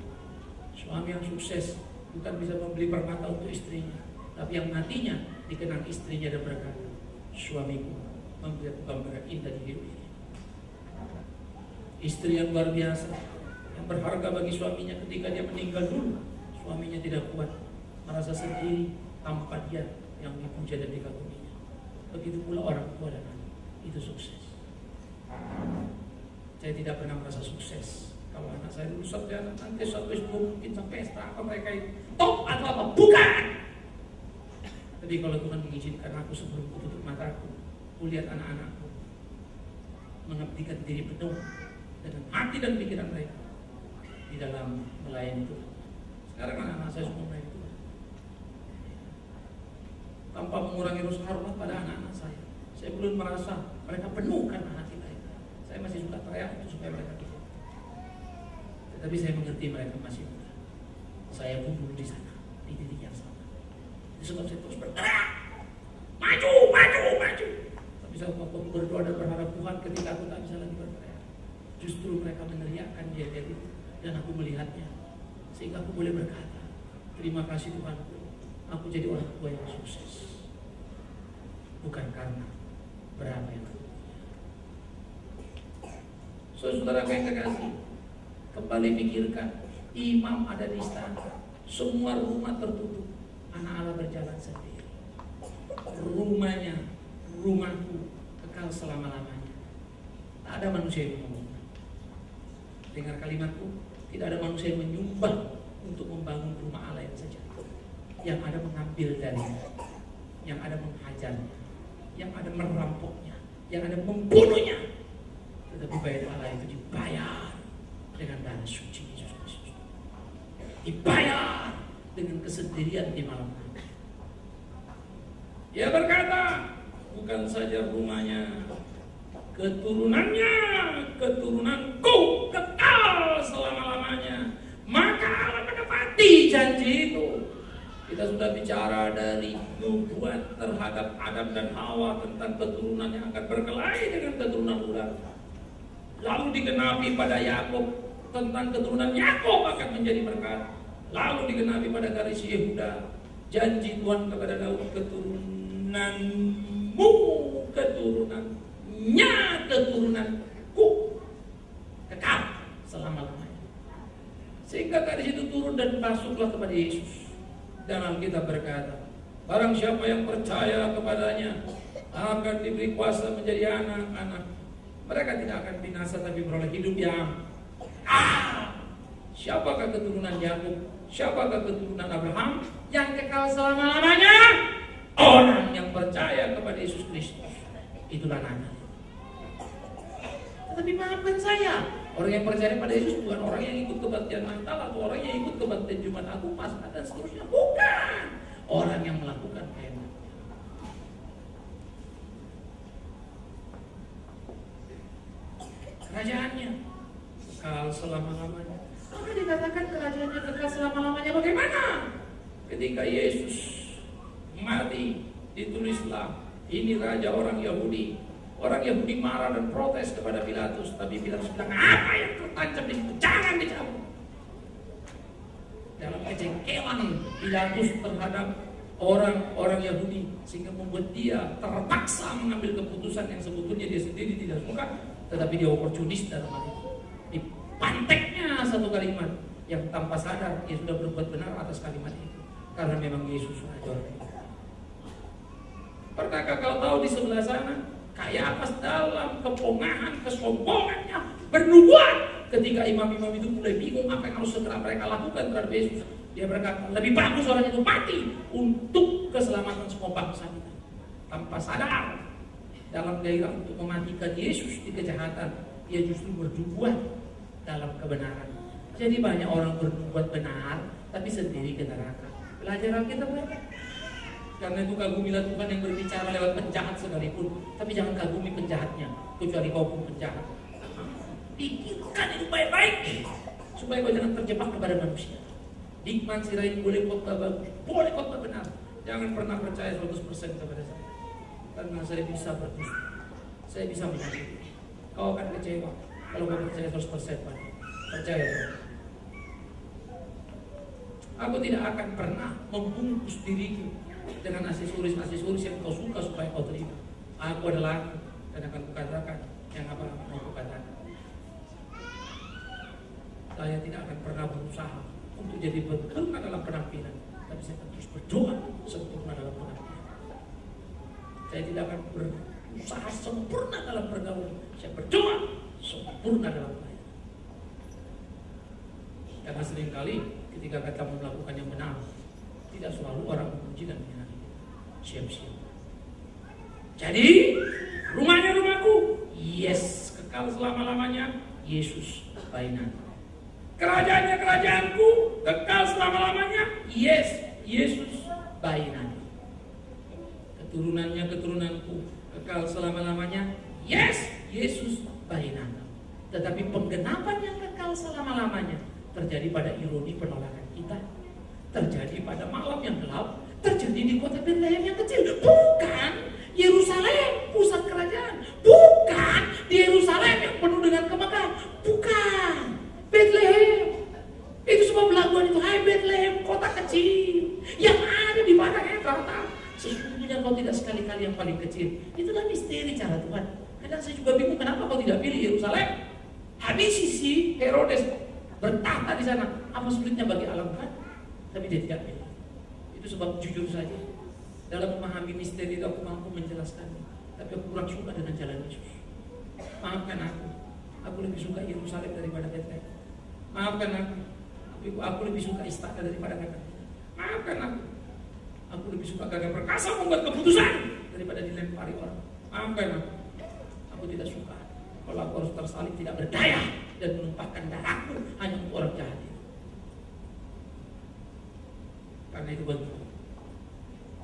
Speaker 2: Suami yang sukses bukan bisa membeli permata untuk istrinya, tapi yang matinya dikenang istrinya dan berkata, suamiku memberi gambaran indah di hidup ini. Istri yang luar biasa, yang berharga bagi suaminya ketika dia meninggal dulu, suaminya tidak kuat, merasa sendiri tanpa dia yang dipuja dan dikaguminya. Begitu pula orang tua dan anak, itu sukses. Saya tidak pernah merasa sukses. Kalau anak saya dulu sarjana, nanti suatu SD mungkin sampai pesta apa mereka itu top atau apa, bukan. Tapi kalau Tuhan mengizinkan aku sebelum tutup mataku, kulihat anak-anakku mengabdikan diri penuh dengan hati dan pikiran mereka di dalam melayani Tuhan. Sekarang anak-anak saya semua melayani Tuhan tanpa mengurangi rasa hormat pada anak-anak saya. Saya belum merasa mereka penuh karena hati mereka. Saya masih suka teriak untuk supaya mereka bisa. Tetapi saya mengerti mereka masih muda. Saya pun dulu di sana, di titik yang sama. Sebab saya terus berteriak, maju. Tapi saya waktu berdoa dan berharap Tuhan ketika aku tak bisa lagi berteriak, justru mereka meneriakkan dia itu dan aku melihatnya, sehingga aku boleh berkata, terima kasih Tuhanku, aku jadi orang tua yang sukses, bukan karena berapa yang aku punya. Saudara yang terkasih, kembali pikirkan, imam ada di istana, semua rumah tertutup, anak Allah berjalan sendiri. Rumahnya, rumahku kekal selama-lamanya. Tak ada manusia yang membangun. Dengar kalimatku, tidak ada manusia yang menyumbang untuk membangun rumah Allah yang saja. Yang ada mengambil darinya, yang ada menghajarnya, yang ada merampoknya, yang ada membunuhnya. Tetapi bait Allah itu dibayar dengan darah suci Yesus Kristus. Dibayar dengan kesendirian di malam hari. Dia berkata, bukan saja rumahnya, keturunannya, keturunanku kekal selama-lamanya. Maka Allah menepati janji itu. Kita sudah bicara dari nubuat terhadap Adam dan Hawa tentang keturunan yang akan berkelahi dengan keturunan ular. Lalu digenapi pada Yakub tentang keturunan Yakub akan menjadi berkat. Lalu digenapi pada garis Yehuda, janji Tuhan kepada Daud, keturunanmu, keturunannya, keturunanku kekal selama-lamanya. Sehingga garis itu turun dan masuklah kepada Yesus. Dan Alkitab berkata, barang siapa yang percaya kepadanya akan diberi kuasa menjadi anak-anak. Mereka tidak akan binasa tapi beroleh hidup yang siapakah keturunan Yakub? Siapakah keturunan Abraham yang kekal selama-lamanya? Orang yang percaya kepada Yesus Kristus. Itulah nama. Tetapi maafkan saya, orang yang percaya pada Yesus bukan orang yang ikut kebaktian Natal atau orang yang ikut kebaktian Jumat Agung, Paskah dan seterusnya. Bukan. Orang yang melakukan kehendak. Kerajaannya kekal selama-lamanya. Maka dikatakan kerajaannya kekal selama-lamanya bagaimana? Ketika Yesus mati, ditulislah ini raja orang Yahudi. Orang Yahudi marah dan protes kepada Pilatus, tapi Pilatus bilang, apa yang tertancap di situ? Jangan dicabut. dalam kejengkelan Pilatus terhadap orang-orang Yahudi, sehingga membuat dia terpaksa mengambil keputusan yang sebetulnya dia sendiri tidak suka, tetapi dia oportunis dalam hal itu. Dipanteknya satu kalimat yang tanpa sadar dia sudah berbuat benar atas kalimat itu, karena memang Yesus Raja. Pernahkah kau tahu di sebelah sana Kayafas dalam kepongahan, kesombongannya bernubuat ketika imam-imam itu mulai bingung apa yang harus segera mereka lakukan terhadap Yesus. Dia berkata, lebih bagus orang itu mati untuk keselamatan semua bangsa kita. Tanpa sadar, dalam gairah untuk mematikan Yesus di kejahatan, dia justru bernubuat dalam kebenaran. Jadi banyak orang bernubuat benar, tapi sendiri ke neraka. Belajar Alkitab berapa? Karena itu kagumilah Tuhan yang berbicara lewat penjahat sekalipun, tapi jangan kagumi penjahatnya, kecuali kau pun penjahat. Pikirkan itu baik-baik, supaya kau jangan terjebak kepada manusia. Dikman Sirait boleh khotbah bagus, boleh khotbah benar. Jangan pernah percaya 100% kepada saya, karena saya bisa berdusta, saya bisa menyakiti. Kau akan kecewa kalau kau percaya 100% pada. Percaya saya. Aku tidak akan pernah membungkus diriku dengan aksesoris yang kau suka supaya kau terima. Aku adalah aku, dan akan kukatakan yang apa mau kukatakan. Saya tidak akan pernah berusaha untuk jadi sempurna dalam penampilan, tapi saya akan terus berdoa sempurna dalam penampilan. Saya tidak akan berusaha sempurna dalam pergaulan, saya berdoa sempurna dalam pelayanan. Karena seringkali ketika kita melakukan yang benar, tidak selalu orang memuji dan menyenangi. Siap-siap. Jadi rumahnya rumahku, yes, kekal selama-lamanya. Yesus bainan. Kerajaannya kerajaanku, kekal selama-lamanya. Yes, Yesus bainan. Keturunannya keturunanku, kekal selama-lamanya. Yes, Yesus bainan. Tetapi penggenapan yang kekal selama-lamanya terjadi pada ironi penolakan kita, terjadi pada malam yang gelap, terjadi di kota Bethlehem yang kecil. Bukan Yerusalem pusat kerajaan, bukan di Yerusalem yang penuh dengan kemegahan, bukan Bethlehem. Itu semua pelabuhan itu, hai Bethlehem, kota kecil yang ada di padang Efrata. Sesungguhnya kau tidak sekali-kali yang paling kecil. Itulah misteri cara Tuhan. Kadang saya juga bingung kenapa kau tidak pilih Yerusalem. Habis si Herodes bertahta di sana, apa sulitnya bagi alam kan? Tapi dia tidak pilih. Itu sebab jujur saja, dalam memahami misteri itu aku mampu menjelaskannya, tapi aku kurang suka dengan jalan Yesus. Maafkan aku lebih suka Yerusalem daripada Bethlehem. Maafkan aku lebih suka istana daripada Gagah. Maafkan aku lebih suka Gagah Perkasa membuat keputusan daripada dilempari orang. Maafkan aku tidak suka kalau aku harus tersalib tidak berdaya dan menumpahkan darahku hanya untuk orang jahat. Karena itu bagiku,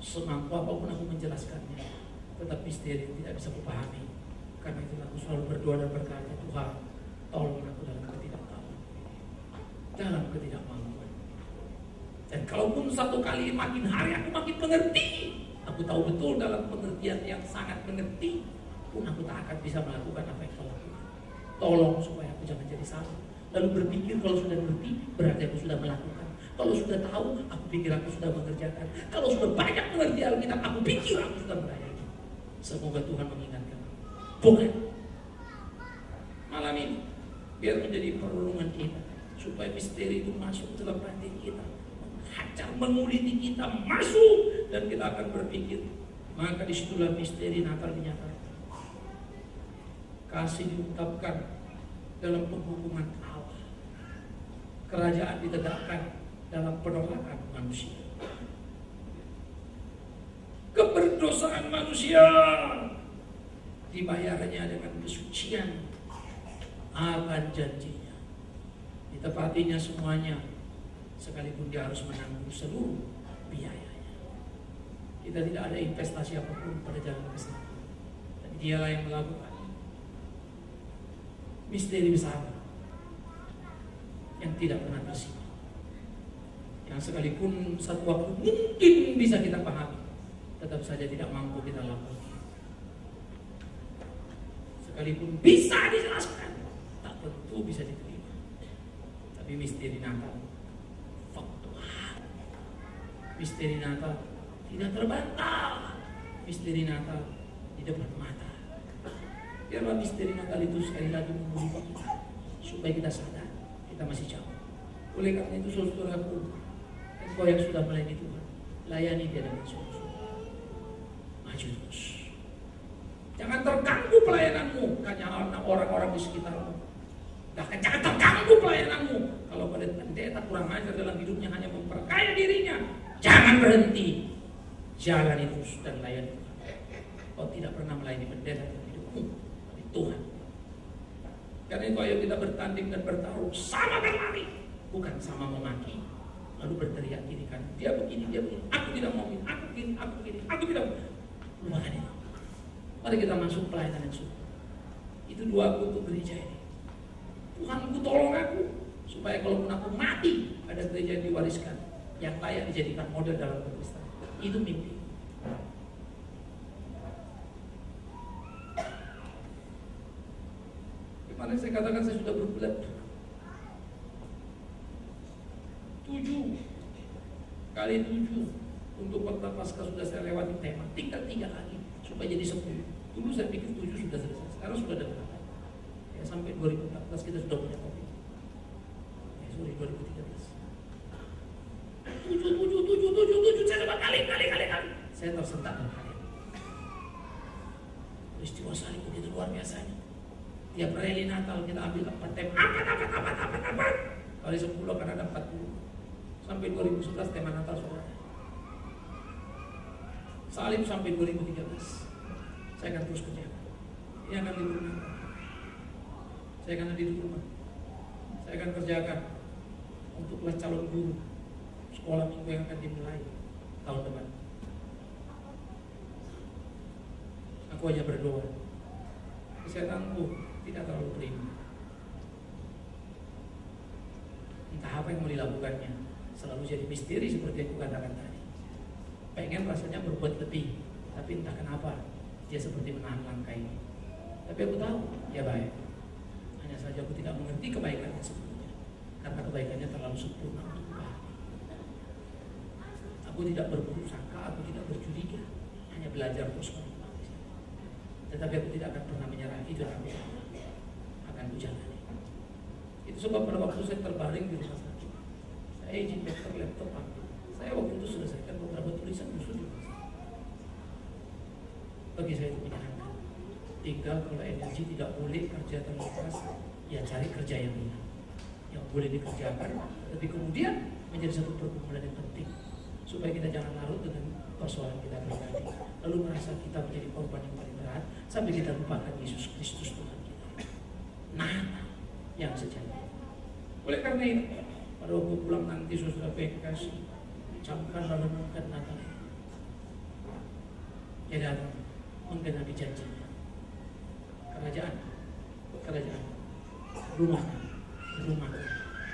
Speaker 2: semampu apapun aku menjelaskannya, tetap misteri yang tidak bisa kupahami. Karena itu aku selalu berdoa dan berkata, Tuhan, tolong aku dalam ketidaktahuan, dalam ketidakmampuan. Dan kalaupun satu kali makin hari aku makin mengerti, aku tahu betul dalam pengertian yang sangat mengerti, pun aku tak akan bisa melakukan apa yang kau lakukan. Tolong supaya aku jangan jadi salah. Lalu berpikir kalau sudah mengerti, berarti aku sudah melakukan. Kalau sudah tahu, aku pikir aku sudah mengerjakan. Kalau sudah banyak mengerti Alkitab, aku pikir aku sudah melayani. Semoga Tuhan mengingatkan. Bukan. Malam ini, biar menjadi perlindungan kita, supaya misteri itu masuk dalam hati kita, menghajar, menguliti kita, masuk, dan kita akan berpikir. Maka disitulah misteri Natal dinyatakan. Kasih diungkapkan dalam penghukuman Allah. Kerajaan ditegakkan dalam penolakan manusia. Keberdosaan manusia dibayarnya dengan kesucian akan janjinya. Ditepatinya semuanya, sekalipun dia harus menanggung seluruh biayanya. Kita tidak ada investasi apapun pada jalan keselamatan, tapi dialah yang melakukan. Misteri besar yang tidak pernah tersimpah, yang sekalipun satu waktu mungkin bisa kita pahami, tetap saja tidak mampu kita lakukan. Sekalipun bisa dijelaskan, tak tentu bisa diterima. Tapi misteri Natal, fakta.
Speaker 3: Misteri Natal tidak terbantah. Misteri Natal di depan mata. Biarlah misteri Natal itu sekali lagi membuka kita, supaya kita sadar kita masih jauh. Oleh karena itu saudaraku, engkau yang sudah melayani Tuhan, layani dia dengan sungguh-sungguh. Maju terus. Jangan terganggu pelayananmu karena orang-orang di sekitarmu. Bahkan jangan terganggu pelayananmu kalau pendeta kurang ajar dalam hidupnya, hanya memperkaya dirinya. Jangan berhenti, jalani terus dan layani Tuhan. Kau tidak pernah melayani pendeta dalam hidupmu, tapi Tuhan. Karena itu ayo kita bertanding dan bertarung, sama berlari, bukan sama memaki, lalu berteriak kiri kan, dia begini, aku tidak mau begini, aku begini, aku tidak mau. Lupakan itu. Mari kita masuk pelayanan yang sungguh. Itu doaku untuk gereja ini. Tuhan, aku tolong aku, supaya kalaupun aku mati, ada gereja yang diwariskan, yang layak dijadikan model dalam Kristen. Itu mimpi. Kemarin saya katakan saya sudah berbulan 7 kali 7 untuk Khotbah Paskah sudah saya lewati tema, tinggal 3 lagi supaya jadi 10. Dulu saya pikir 7 sudah selesai, sekarang sudah ada berapa? Ya, sampai 2014 kita sudah punya topik. Ya, sorry 2013. 7 saya dapat kali. Saya tersentak dengan kalian. Peristiwa salib begitu luar biasanya. Tiap rally Natal kita ambil 4 tema. Apa. Kali 10 akan ada 40. Sampai 2011 tema Natal sudah ada. Salib sampai 2013. Saya akan terus kerjakan. Ini akan di rumah. Saya akan di rumah. Saya akan kerjakan untuk kelas calon guru sekolah minggu yang akan dimulai tahun depan. Aku hanya berdoa. Kesehatanku tidak terlalu prima. Entah apa yang mau dilakukannya, selalu jadi misteri seperti yang aku katakan tadi. Pengen rasanya berbuat lebih, tapi entah kenapa dia seperti menahan langkah ini. Tapi aku tahu dia baik. Hanya saja aku tidak mengerti kebaikannya sebelumnya, karena kebaikannya terlalu sempurna untuk baik. Aku tidak berburuk sangka, aku tidak bercuriga, hanya belajar terus menerima. Tetapi aku tidak akan pernah menyerah. Itu yang aku akan kujalani. Itu sebab pada waktu saya terbaring di rumah sakit, saya izin dokter laptop aku. Saya waktu itu selesaikan beberapa tulisan khusus di rumah sakit. Bagi saya itu menyenangkan. Tinggal kalau energi tidak boleh kerja terlalu keras, ya cari kerja yang ringan, yang boleh dikerjakan, tapi kemudian menjadi satu pergumulan yang penting, supaya kita jangan larut dengan persoalan kita pribadi, lalu merasa kita menjadi korban yang paling berat, sampai kita lupakan Yesus Kristus Tuhan kita. Nah, yang sejati. Oleh karena itu, pada waktu pulang nanti saudara kasih camkan lalu renungkan Natal. Dia datang menggenapi janjinya. Kerajaan, rumah,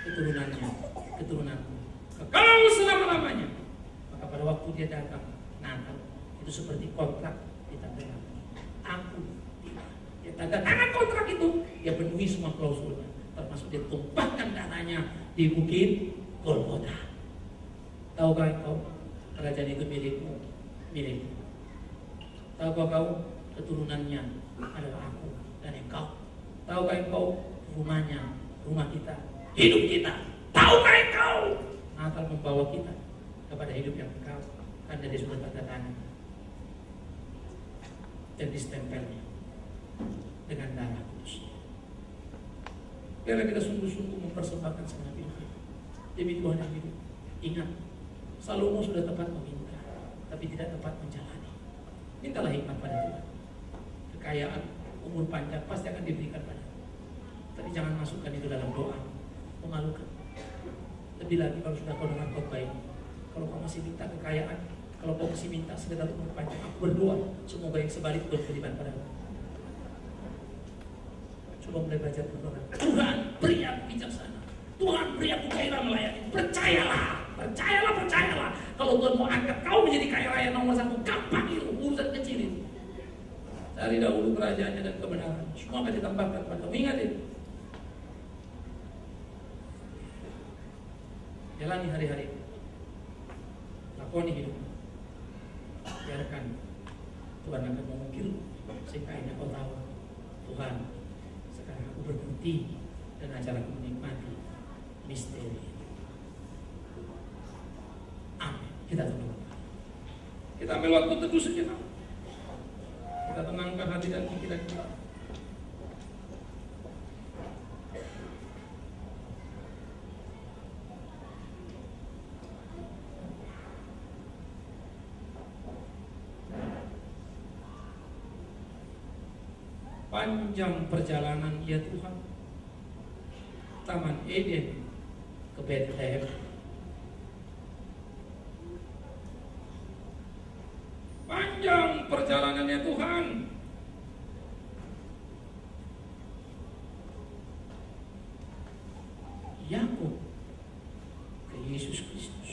Speaker 3: keturunanku, kekal selama-lamanya. Maka pada waktu dia datang Natal, itu seperti kontrak ditanda-tangani. Aku tidak. Dia tanda tangan kontrak itu, dia penuhi semua klausulnya, termasuk dia tumpahkan dananya di bukit Golgota. Tahukah engkau kerajaan itu milikmu? Tahukah kau keturunannya adalah aku dan engkau? Tahukah engkau rumahnya, rumah kita, hidup kita? Tahukah engkau Natal membawa kita kepada hidup yang kekal? Karena dia sudah tanda tangan dan distempelnya dengan darah kudus. Biarlah kita sungguh-sungguh mempersembahkan segenap hidup demi Tuhan yang hidup. Ingat, Salomo sudah tepat meminta, tapi tidak tepat menjalani. Mintalah hikmat pada Tuhan. Kekayaan, umur panjang pasti akan diberikan pada. Tapi jangan masukkan itu dalam doa. Memalukan. Lebih lagi kalau sudah kau dengar khotbah ini. Kalau kau masih minta kekayaan, kalau kau masih minta sekedar umur panjang, aku berdoa semoga yang sebalik Tuhan berikan padamu. Coba mulai belajar berdoa. Tuhan beri aku bijaksana. Tuhan beri aku gairah melayani. Percayalah. Kalau Tuhan mau angkat kau menjadi kaya raya nomor 1, gampang itu, urusan kecil itu. Cari dahulu kerajaannya dan kebenaran, semua akan ditambahkan padamu. Ingat itu. Jalani hari-hari, lakoni hidup. Biarkan Tuhan akan mengukir sehingga ini kau tahu, Tuhan, sekarang aku berhenti dan acaraku menikmati misteri. Amin. Kita tunggu.
Speaker 2: Kita ambil waktu teduh sejenak. Kita tenangkan hati dan pikiran kita.
Speaker 3: Panjang perjalanan ya Tuhan, Taman Eden ke Bethlehem.
Speaker 2: Panjang perjalanannya Tuhan.
Speaker 3: Yakub ke Yesus Kristus.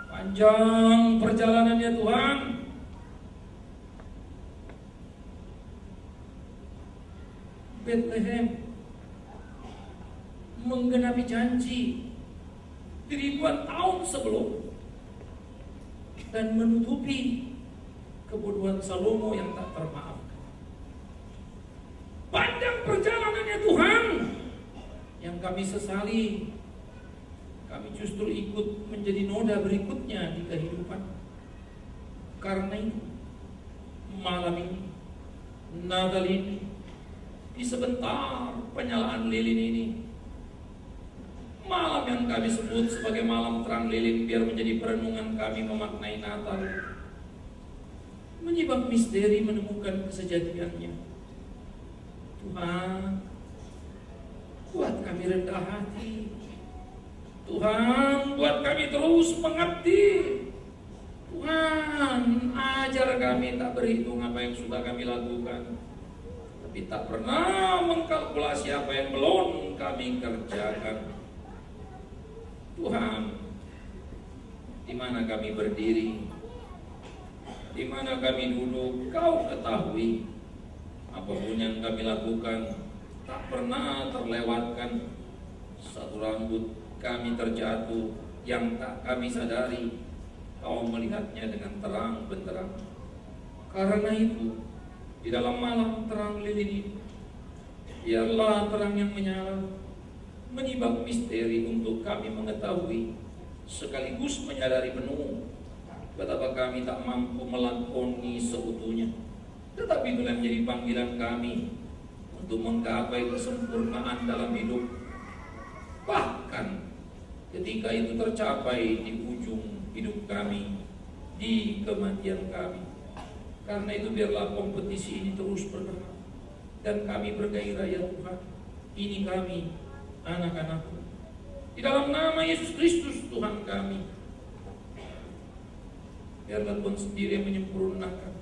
Speaker 3: Panjang perjalanannya Tuhan. Bethlehem menggenapi janji ribuan tahun sebelum dan menutupi kebodohan Salomo yang tak termaafkan. Panjang perjalanannya Tuhan yang kami sesali. Kami justru ikut menjadi noda berikutnya di kehidupan. Karena itu malam ini, Natal ini, di sebentar penyalaan lilin ini, malam yang kami sebut sebagai malam terang lilin, biar menjadi perenungan kami memaknai Natal, menyibak misteri menemukan kesejatiannya. Tuhan, buat kami rendah hati. Tuhan, buat kami terus mengabdi. Tuhan, ajar kami tak berhitung apa yang sudah kami lakukan, tapi tak pernah mengkalkulasi apa yang belum kami kerjakan. Tuhan, di mana kami berdiri, di mana kami duduk, Kau ketahui. Apapun yang kami lakukan tak pernah terlewatkan. Satu rambut kami terjatuh yang tak kami sadari, Kau melihatnya dengan terang benderang. Karena itu, di dalam malam terang lilin ini, biarlah terang yang menyala menyibak misteri untuk kami mengetahui, sekaligus menyadari penuh betapa kami tak mampu melakoni seutuhnya. Tetapi itulah menjadi panggilan kami untuk menggapai kesempurnaan dalam hidup. Bahkan ketika itu tercapai di ujung hidup kami, di kematian kami. Karena itu biarlah kompetisi ini terus bergerak dan kami bergairah ya Tuhan. Ini kami, anak-anak-Mu, di dalam nama Yesus Kristus Tuhan kami. Biarlah Tuhan sendiri yang menyempurnakan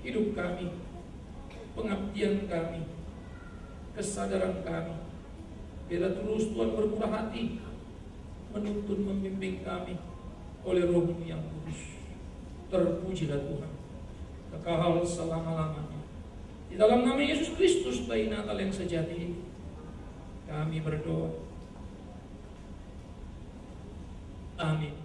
Speaker 3: hidup kami, pengabdian kami, kesadaran kami. Biarlah terus Tuhan bermurah hati menuntun membimbing kami oleh Roh-Mu yang kudus. Terpujilah Tuhan kekal selama-lamanya. Di dalam nama Yesus Kristus, bayi Natal yang sejati ini, kami berdoa. Amin.